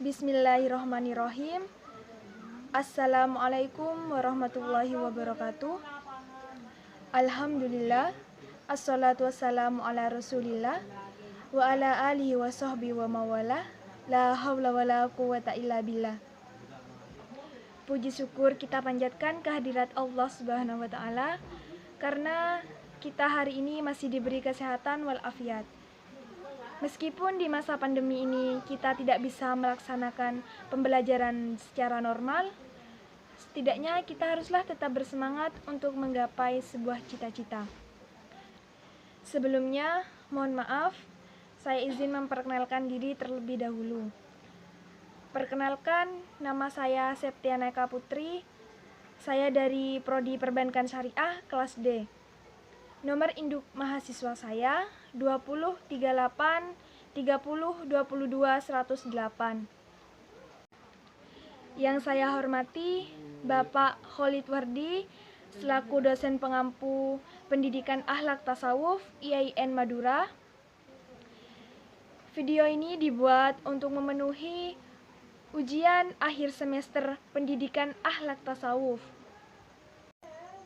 Bismillahirrahmanirrahim. Assalamualaikum warahmatullahi wabarakatuh. Alhamdulillah. Assalatu wassalamu ala rasulillah wa ala alihi wa sahbihi wa mawalah. La hawla wa la quwata illa billah. Puji syukur kita panjatkan kehadirat Allah Subhanahu wa taala karena kita hari ini masih diberi kesehatan walafiat. Meskipun di masa pandemi ini kita tidak bisa melaksanakan pembelajaran secara normal, setidaknya kita haruslah tetap bersemangat untuk menggapai sebuah cita-cita. Sebelumnya, mohon maaf, saya izin memperkenalkan diri terlebih dahulu. Perkenalkan, nama saya Septiana Eka Putri. Saya dari Prodi Perbankan Syariah kelas D. Nomor induk mahasiswa saya 2038 30 22 108. Yang saya hormati Bapak Khalid Wardi selaku dosen pengampu Pendidikan Akhlak Tasawuf IAIN Madura. Video ini dibuat untuk memenuhi ujian akhir semester Pendidikan Akhlak Tasawuf.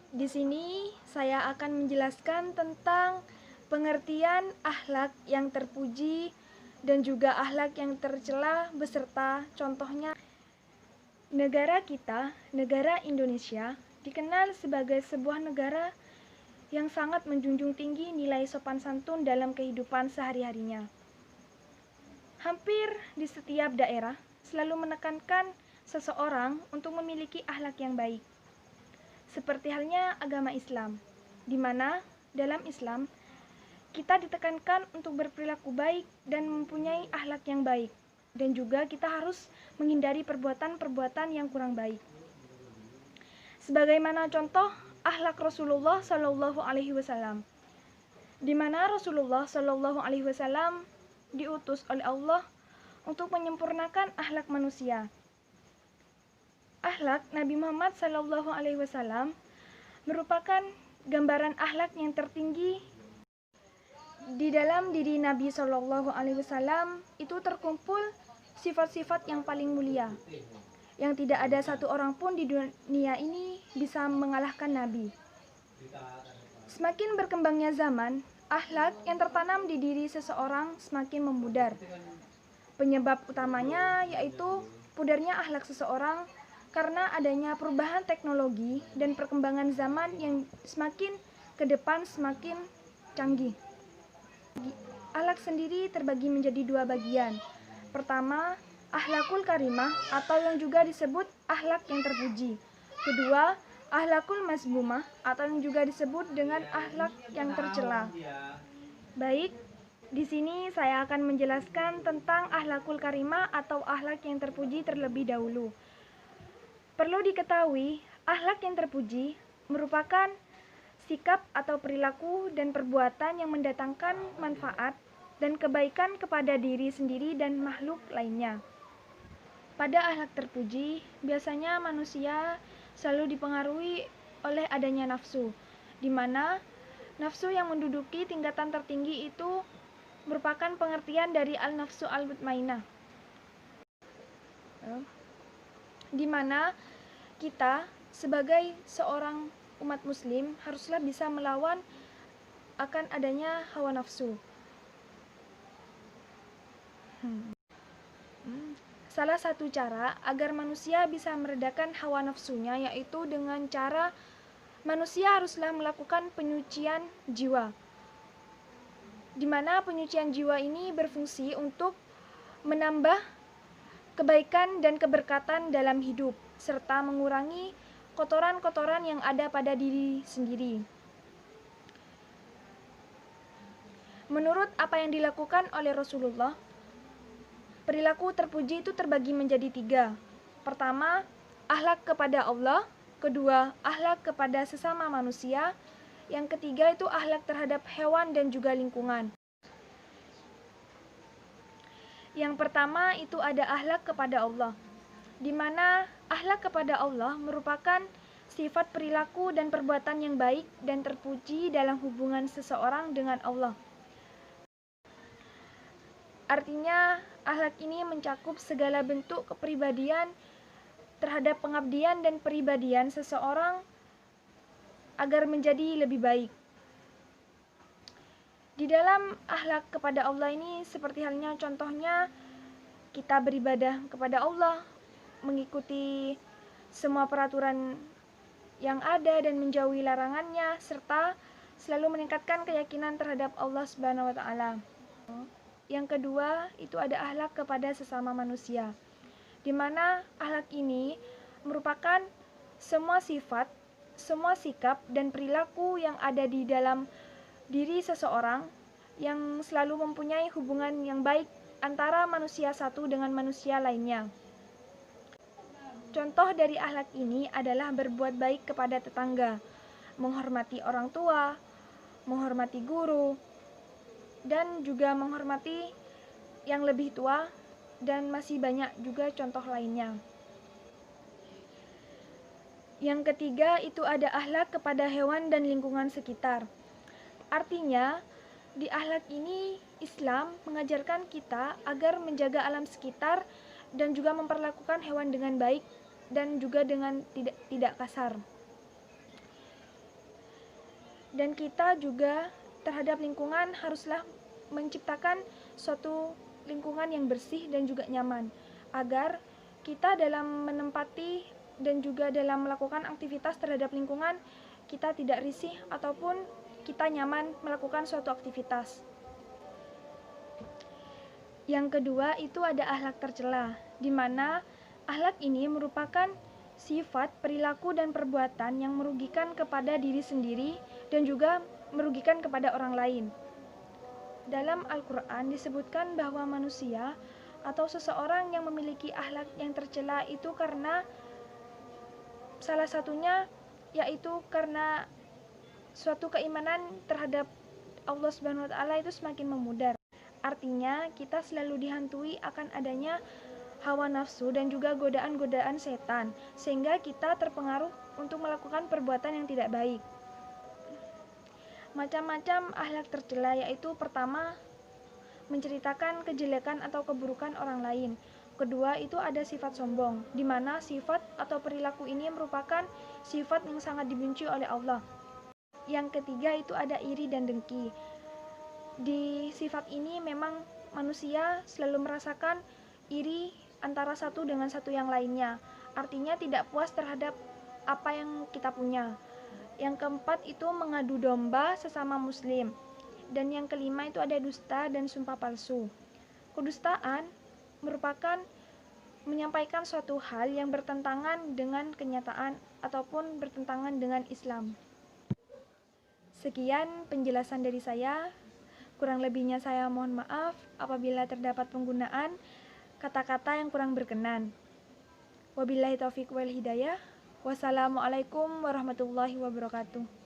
Di sini saya akan menjelaskan tentang pengertian akhlak yang terpuji dan juga akhlak yang tercela beserta contohnya. Negara kita, negara Indonesia, dikenal sebagai sebuah negara yang sangat menjunjung tinggi nilai sopan santun dalam kehidupan sehari-harinya. Hampir di setiap daerah selalu menekankan seseorang untuk memiliki akhlak yang baik. Seperti halnya agama Islam, di mana dalam Islam kita ditekankan untuk berperilaku baik dan mempunyai akhlak yang baik, dan juga kita harus menghindari perbuatan-perbuatan yang kurang baik. Sebagaimana contoh akhlak Rasulullah Shallallahu Alaihi Wasallam, di mana Rasulullah Shallallahu Alaihi Wasallam diutus oleh Allah untuk menyempurnakan akhlak manusia. Akhlak Nabi Muhammad SAW merupakan gambaran akhlak yang tertinggi. Di dalam diri Nabi SAW itu terkumpul sifat-sifat yang paling mulia, yang tidak ada satu orang pun di dunia ini bisa mengalahkan Nabi. Semakin berkembangnya zaman, akhlak yang tertanam di diri seseorang semakin memudar. Penyebab utamanya yaitu pudarnya akhlak seseorang karena adanya perubahan teknologi dan perkembangan zaman yang semakin ke depan semakin canggih. Akhlak sendiri terbagi menjadi dua bagian. Pertama, akhlakul karimah atau yang juga disebut akhlak yang terpuji. Kedua, akhlakul mazmumah atau yang juga disebut dengan akhlak yang tercela. Baik, di sini saya akan menjelaskan tentang akhlakul karimah atau akhlak yang terpuji terlebih dahulu. Perlu diketahui, akhlak yang terpuji merupakan sikap atau perilaku dan perbuatan yang mendatangkan manfaat dan kebaikan kepada diri sendiri dan makhluk lainnya. Pada akhlak terpuji, biasanya manusia selalu dipengaruhi oleh adanya nafsu, di mana nafsu yang menduduki tingkatan tertinggi itu merupakan pengertian dari al-nafsu al-mutmainah, di mana kita sebagai seorang umat muslim haruslah bisa melawan akan adanya hawa nafsu. Salah satu cara agar manusia bisa meredakan hawa nafsunya yaitu dengan cara manusia haruslah melakukan penyucian jiwa, di mana penyucian jiwa ini berfungsi untuk menambah kebaikan dan keberkatan dalam hidup, serta mengurangi kotoran-kotoran yang ada pada diri sendiri. Menurut apa yang dilakukan oleh Rasulullah, perilaku terpuji itu terbagi menjadi tiga. Pertama, akhlak kepada Allah. Kedua, akhlak kepada sesama manusia. Yang ketiga itu akhlak terhadap hewan dan juga lingkungan. Yang pertama itu ada akhlak kepada Allah, di mana akhlak kepada Allah merupakan sifat perilaku dan perbuatan yang baik dan terpuji dalam hubungan seseorang dengan Allah. Artinya, akhlak ini mencakup segala bentuk kepribadian terhadap pengabdian dan peribadian seseorang agar menjadi lebih baik. Di dalam akhlak kepada Allah ini seperti halnya contohnya kita beribadah kepada Allah, mengikuti semua peraturan yang ada dan menjauhi larangannya, serta selalu meningkatkan keyakinan terhadap Allah Subhanahu wa taala. Yang kedua, itu ada akhlak kepada sesama manusia, di mana akhlak ini merupakan semua sifat, semua sikap dan perilaku yang ada di dalam diri seseorang yang selalu mempunyai hubungan yang baik antara manusia satu dengan manusia lainnya. Contoh dari akhlak ini adalah berbuat baik kepada tetangga, menghormati orang tua, menghormati guru, dan juga menghormati yang lebih tua, dan masih banyak juga contoh lainnya. Yang ketiga itu ada akhlak kepada hewan dan lingkungan sekitar. Artinya, di akhlak ini Islam mengajarkan kita agar menjaga alam sekitar dan juga memperlakukan hewan dengan baik dan juga dengan tidak kasar. Dan kita juga terhadap lingkungan haruslah menciptakan suatu lingkungan yang bersih dan juga nyaman, agar kita dalam menempati dan juga dalam melakukan aktivitas terhadap lingkungan kita tidak risih ataupun kita nyaman melakukan suatu aktivitas. Yang kedua itu ada akhlak tercela, di mana akhlak ini merupakan sifat, perilaku, dan perbuatan yang merugikan kepada diri sendiri dan juga merugikan kepada orang lain. Dalam Al-Quran disebutkan bahwa manusia atau seseorang yang memiliki akhlak yang tercela itu karena salah satunya yaitu karena suatu keimanan terhadap Allah Subhanahu wa taala itu semakin memudar. Artinya, kita selalu dihantui akan adanya hawa nafsu dan juga godaan-godaan setan, sehingga kita terpengaruh untuk melakukan perbuatan yang tidak baik. Macam-macam akhlak tercela yaitu pertama, menceritakan kejelekan atau keburukan orang lain. Kedua, itu ada sifat sombong, di mana sifat atau perilaku ini merupakan sifat yang sangat dibenci oleh Allah. Yang ketiga itu ada iri dan dengki. Di sifat ini memang manusia selalu merasakan iri antara satu dengan satu yang lainnya. Artinya tidak puas terhadap apa yang kita punya. Yang keempat itu mengadu domba sesama muslim. Dan yang kelima itu ada dusta dan sumpah palsu. Kedustaan merupakan menyampaikan suatu hal yang bertentangan dengan kenyataan ataupun bertentangan dengan Islam. Sekian penjelasan dari saya. Kurang lebihnya saya mohon maaf apabila terdapat penggunaan kata-kata yang kurang berkenan. Wabillahi taufiq wal hidayah. Wassalamualaikum warahmatullahi wabarakatuh.